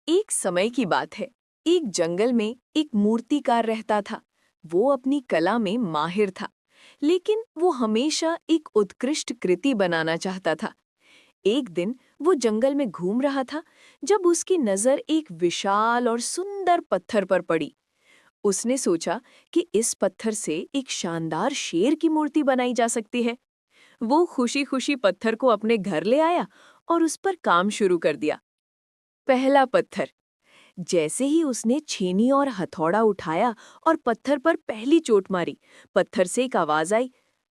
एक समय की बात है। एक जंगल में एक मूर्तिकार रहता था। वो अपनी कला में माहिर था, लेकिन वो हमेशा एक उत्कृष्ट कृति बनाना चाहता था। एक दिन वो जंगल में घूम रहा था, जब उसकी नजर एक विशाल और सुंदर पत्थर पर पड़ी। उसने सोचा कि इस पत्थर से एक शानदार शेर की मूर्ति बनाई जा सकती है। वो खुशी-खुशी पत्थर को अपने घर ले आया और उस पर काम शुरू कर दिया। पहला पत्थर। जैसे ही उसने छेनी और हथौड़ा उठाया और पत्थर पर पहली चोट मारी, पत्थर से एक आवाज आई,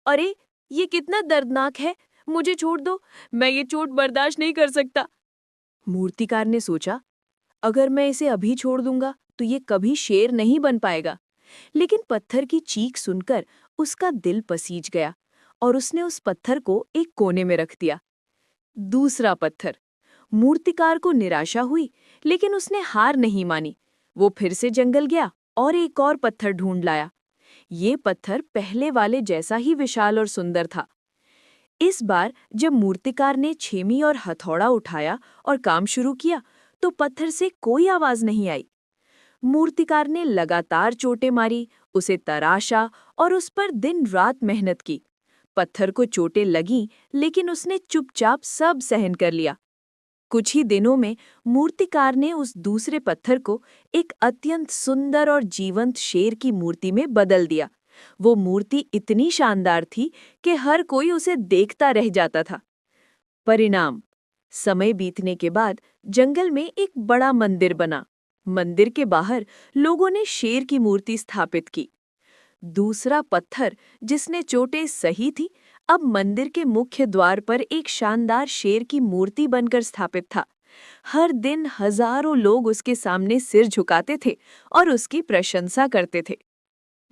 अरे, ये कितना दर्दनाक है। मुझे छोड़ दो, मैं ये चोट बर्दाश्त नहीं कर सकता। मूर्तिकार ने सोचा, अगर मैं इसे अभी छोड़ दूंगा तो ये कभी शेर नहीं बन पाएगा। लेकिन पत्थर की चीख सुनकर उसका दिल पसीज गया और उसने उस पत्थर को एक कोने में रख दिया। दूसरा पत्थर। मूर्तिकार को निराशा हुई, लेकिन उसने हार नहीं मानी। वो फिर से जंगल गया और एक और पत्थर ढूंढ लाया। ये पत्थर पहले वाले जैसा ही विशाल और सुंदर था। इस बार जब मूर्तिकार ने छेमी और हथौड़ा उठाया और काम शुरू किया, तो पत्थर से कोई आवाज नहीं आई। मूर्तिकार ने लगातार चोटें मारी, उसे तराशा और उस पर दिन रात मेहनत की। पत्थर को चोटें लगीं, लेकिन उसने चुपचाप सब सहन कर लिया। कुछ ही दिनों में मूर्तिकार ने उस दूसरे पत्थर को एक अत्यंत सुंदर और जीवंत शेर की मूर्ति में बदल दिया। वो मूर्ति इतनी शानदार थी कि हर कोई उसे देखता रह जाता था। परिणाम। समय बीतने के बाद जंगल में एक बड़ा मंदिर बना। मंदिर के बाहर लोगों ने शेर की मूर्ति स्थापित की। दूसरा पत्थर, जिसने चोटें सही थी, अब मंदिर के मुख्य द्वार पर एक शानदार शेर की मूर्ति बनकर स्थापित था। हर दिन हजारों लोग उसके सामने सिर झुकाते थे और उसकी प्रशंसा करते थे।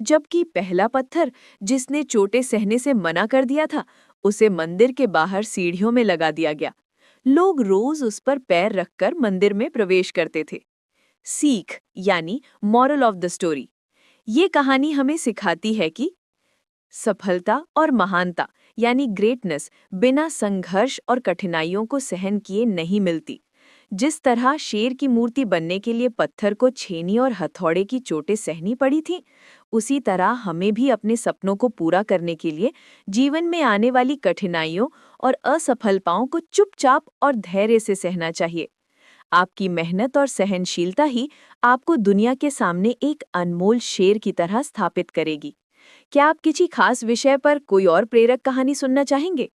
जबकि पहला पत्थर, जिसने चोटें सहने से मना कर दिया था, उसे मंदिर के बाहर सीढ़ियों में लगा दिया गया। लोग रोज उस पर पैर रखकर मंदिर में प्रवेश करते थे। सीख यानी मॉरल ऑफ द स्टोरी। ये कहानी हमें सिखाती है कि सफलता और महानता यानी ग्रेटनेस बिना संघर्ष और कठिनाइयों को सहन किए नहीं मिलती। जिस तरह शेर की मूर्ति बनने के लिए पत्थर को छेनी और हथौड़े की चोटें सहनी पड़ी थी, उसी तरह हमें भी अपने सपनों को पूरा करने के लिए जीवन में आने वाली कठिनाइयों और असफलताओं को चुपचाप और धैर्य से सहना चाहिए। आपकी मेहनत और सहनशीलता ही आपको दुनिया के सामने एक अनमोल शेर की तरह स्थापित करेगी। क्या आप किसी खास विषय पर कोई और प्रेरक कहानी सुनना चाहेंगे?